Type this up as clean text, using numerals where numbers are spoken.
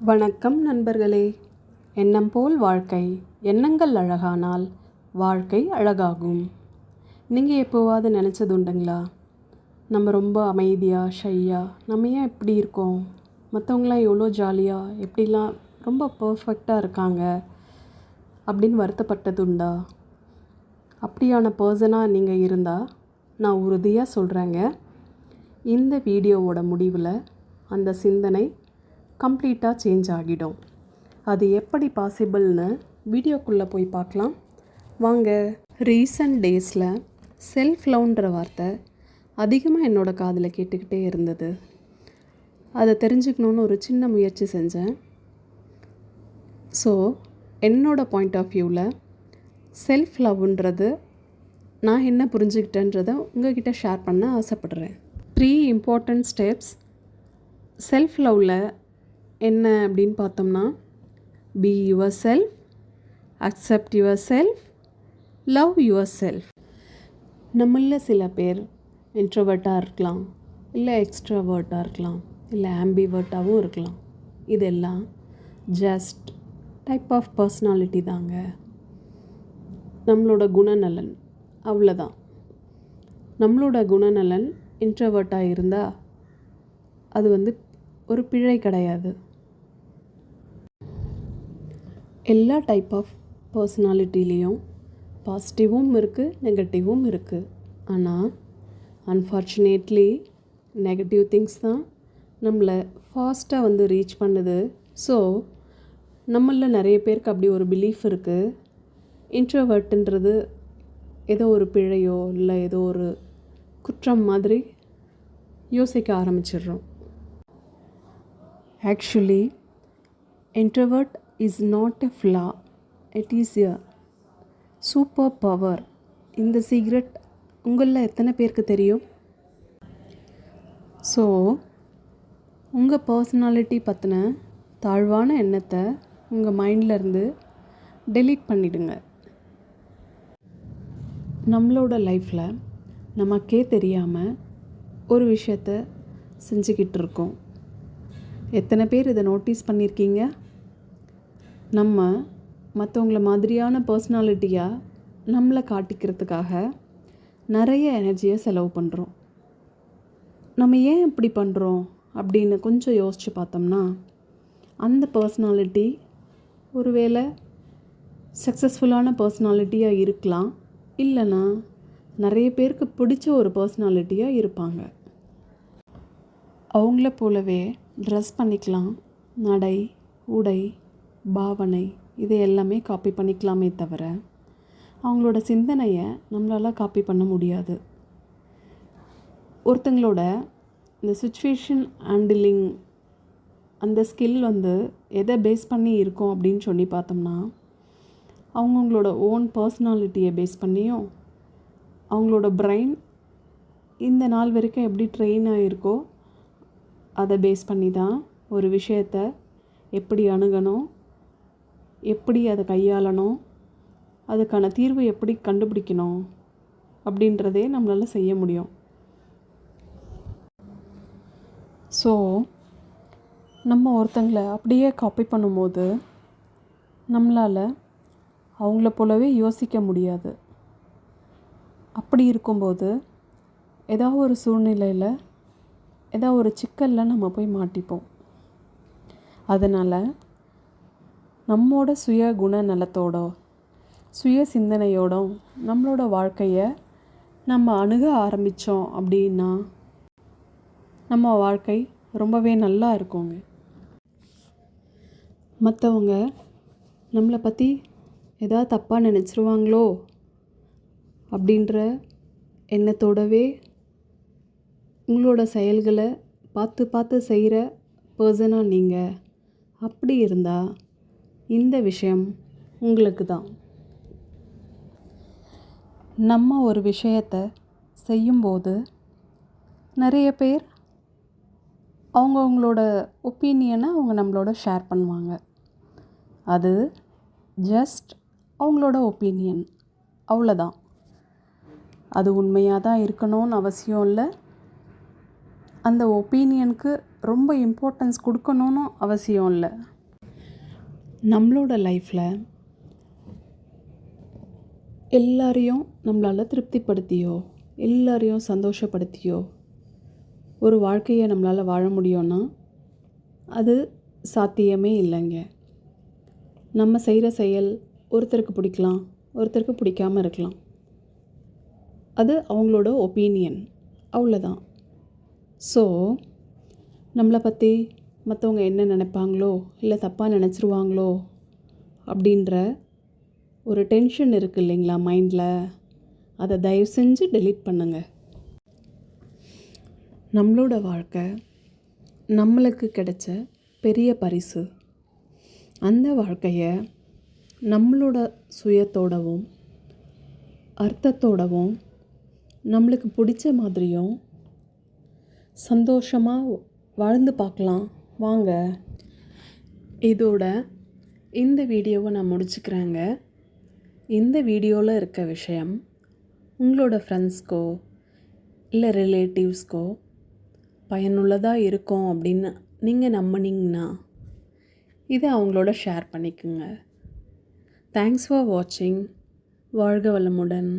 வணக்கம் நண்பர்களே. எண்ணம் போல் வாழ்க்கை, எண்ணங்கள் அழகானால் வாழ்க்கை அழகாகும். நீங்கள் எப்போவாவது நினச்சது உண்டுங்களா? நம்ம ரொம்ப அமைதியாக ஷையாக நம்ம ஏன் இப்படி இருக்கோம், மற்றவங்களாம் எவ்வளோ ஜாலியாக எப்படிலாம் ரொம்ப பர்ஃபெக்டாக இருக்காங்க அப்படின்னு வருத்தப்பட்டது உண்டா? அப்படியான பர்சனாக நீங்கள் இருந்தால் நான் உறுதியாக சொல்கிறேங்க, இந்த வீடியோவோட முடிவில் அந்த சிந்தனை கம்ப்ளீட்டாக சேஞ்ச் ஆகிடும். அது எப்படி பாசிபிள்னு வீடியோக்குள்ளே போய் பார்க்கலாம் வாங்க. ரீசன்ட் டேஸில் செல்ஃப் லவ்ன்ற வார்த்தை அதிகமாக என்னோடய காதில் கேட்டுக்கிட்டே இருந்தது. அதை தெரிஞ்சுக்கணுன்னு ஒரு சின்ன முயற்சி செஞ்சேன். ஸோ என்னோடய பாயிண்ட் ஆஃப் வியூவில் செல்ஃப் லவ்ன்றது நான் என்ன புரிஞ்சுக்கிட்டேன்றதை உங்கள்கிட்ட ஷேர் பண்ண ஆசைப்படுறேன். 3 இம்பார்ட்டண்ட் ஸ்டெப்ஸ் செல்ஃப் லவ்வில் என்ன அப்படின்னு பார்த்தோம்னா, be your self, accept your self, love your self. நம்மள சில பேர் இன்ட்ரோவர்ட்டாக இருக்கலாம், இல்லை எக்ஸ்ட்ராவர்ட்டாக இருக்கலாம், இல்லை ஆம்பிவர்ட்டாகவும் இருக்கலாம். இதெல்லாம் ஜஸ்ட் டைப் ஆஃப் பர்சனாலிட்டி தாங்க, நம்மளோட குணநலன், அவ்வளோதான். நம்மளோட குணநலன் இன்ட்ரோவர்ட்டாக இருந்தால் அது ஒரு பிழை கிடையாது. எல்லா டைப் ஆஃப் பர்சனாலிட்டிலேயும் பாசிட்டிவும் இருக்குது, நெகட்டிவும் இருக்குது. ஆனால் அன்ஃபார்ச்சுனேட்லி நெகட்டிவ் திங்ஸ் தான் நம்மளை ஃபாஸ்ட்டாக ரீச் பண்ணுது. ஸோ நம்மளில் நிறைய பேருக்கு அப்படி ஒரு பிலீஃப் இருக்குது, இன்ட்ரோவர்ட்டுன்றது ஏதோ ஒரு பிழையோ இல்லை ஏதோ ஒரு குற்றம் மாதிரி யோசிக்க ஆரம்பிச்சிடுறோம். Actually introvert is not a flaw, it is a super power. இந்த சீக்ரெட் உங்களில் எத்தனை பேருக்கு தெரியும்? ஸோ உங்கள் பர்சனாலிட்டி பற்றின தாழ்வான எண்ணத்தை உங்கள் மைண்ட்லேருந்து டெலீட் பண்ணிவிடுங்க. நம்மளோட லைஃப்பில் நமக்கே தெரியாமல் ஒரு விஷயத்தை செஞ்சுக்கிட்டு இருக்கோம். எத்தனை பேர் இதை நோட்டீஸ் பண்ணியிருக்கீங்க? நம்ம மற்றவங்கள மாதிரியான பர்சனாலிட்டியாக நம்மளை காட்டிக்கிறதுக்காக நிறைய எனர்ஜியை செலவு பண்ணுறோம். நம்ம ஏன் இப்படி பண்ணுறோம் அப்படின்னு கொஞ்சம் யோசித்து பார்த்தோம்னா, அந்த பர்சனாலிட்டி ஒருவேளை சக்ஸஸ்ஃபுல்லான பர்சனாலிட்டியாக இருக்கலாம், இல்லைன்னா நிறைய பேருக்கு பிடிச்ச ஒரு பர்சனாலிட்டியாக இருப்பாங்க. அவங்கள போலவே ட்ரெஸ் பண்ணிக்கலாம், நடை, உடை, பாவனை இது எல்லாமே காப்பி பண்ணிக்கலாமே தவிர அவங்களோட சிந்தனையை நம்மளால் காப்பி பண்ண முடியாது. ஒருத்தங்களோட இந்த சுச்சுவேஷன் ஹேண்டிலிங் அந்த ஸ்கில் எதை பேஸ் பண்ணி இருக்கும் அப்படின்னு சொல்லி பார்த்தோம்னா, அவங்கவுங்களோட ஓன் பர்சனாலிட்டியை பேஸ் பண்ணியும் அவங்களோட பிரெயின் இந்த நாள் வரைக்கும் எப்படி ட்ரெயின் ஆகிருக்கோ அதை பேஸ் பண்ணி தான் ஒரு விஷயத்தை எப்படி அணுகணும், எப்படி அதை கையாளணும், அதுக்கான தீர்வு எப்படி கண்டுபிடிக்கணும் அப்படின்றதே நம்மளால் செய்ய முடியும். ஸோ நம்ம ஒருத்தங்களை அப்படியே காப்பி பண்ணும்போது நம்மளால் அவங்கள போலவே யோசிக்க முடியாது. அப்படி இருக்கும்போது ஏதாவது ஒரு சூழ்நிலையில் ஏதாவது ஒரு சிக்கலில் நம்ம போய் மாட்டிப்போம். அதனால் நம்மோட சுய குணநலத்தோட சுய சிந்தனையோட நம்மளோட வாழ்க்கையை நம்ம அணுக ஆரம்பித்தோம் அப்படின்னா நம்ம வாழ்க்கை ரொம்பவே நல்லா இருக்குங்க. மற்றவங்க நம்மளை பற்றி ஏதாவது தப்பாக நினச்சிருவாங்களோ அப்படின்ற எண்ணத்தோடவே உங்களோட செயல்களை பார்த்து பார்த்து செய்கிற பர்சனாக நீங்கள் அப்படி இருந்தால் இந்த விஷயம் உங்களுக்கு தான். நம்ம ஒரு விஷயத்தை செய்யும்போது நிறைய பேர் அவங்களோட ஒப்பீனியனை அவங்க நம்மளோட ஷேர் பண்ணுவாங்க. அது ஜஸ்ட் அவங்களோட ஒப்பீனியன், அவ்வளோதான். அது உண்மையாக தான் இருக்கணும்னு அவசியம் இல்லை, அந்த ஒப்பீனியனுக்கு ரொம்ப இம்பார்ட்டன்ஸ் கொடுக்கணும்னு அவசியம் இல்லை. நம்மளோட லைஃப்பில் எல்லாரையும் நம்மளால் திருப்திப்படுத்தியோ எல்லாரையும் சந்தோஷப்படுத்தியோ ஒரு வாழ்க்கையை நம்மளால் வாழ முடியும்னா அது சாத்தியமே இல்லைங்க. நம்ம செய்கிற செயல் ஒருத்தருக்கு பிடிக்கலாம், ஒருத்தருக்கு பிடிக்காமல் இருக்கலாம். அது அவங்களோட ஒப்பீனியன், அவ்வளோதான். ஸோ நம்மளை பற்றி மற்றவங்க என்ன நினைப்பாங்களோ இல்லை தப்பாக நினச்சிருவாங்களோ அப்படின்ற ஒரு டென்ஷன் இருக்குது இல்லைங்களா மைண்டில், அதை தயவு செஞ்சு டெலீட் பண்ணுங்க. நம்மளோட வாழ்க்கை நம்மளுக்கு கிடைச்ச பெரிய பரிசு. அந்த வாழ்க்கையை நம்மளோட சுயத்தோடவும் அர்த்தத்தோடவும் நம்மளுக்கு பிடிச்ச மாதிரியும் சந்தோஷமாக வாழ்ந்து பார்க்கலாம் வாங்க. இதோட இந்த வீடியோவை நான் முடிச்சுக்கிறேங்க. இந்த வீடியோவில் இருக்க விஷயம் உங்களோட ஃப்ரெண்ட்ஸ்க்கோ இல்லை ரிலேட்டிவ்ஸ்க்கோ பயனுள்ளதாக இருக்கும் அப்படின்னு நீங்கள் நம்பினீங்கன்னா இதை அவங்களோட ஷேர் பண்ணிக்கோங்க. தேங்க்ஸ் ஃபார் வாட்சிங். வாழ்க வளமுடன்.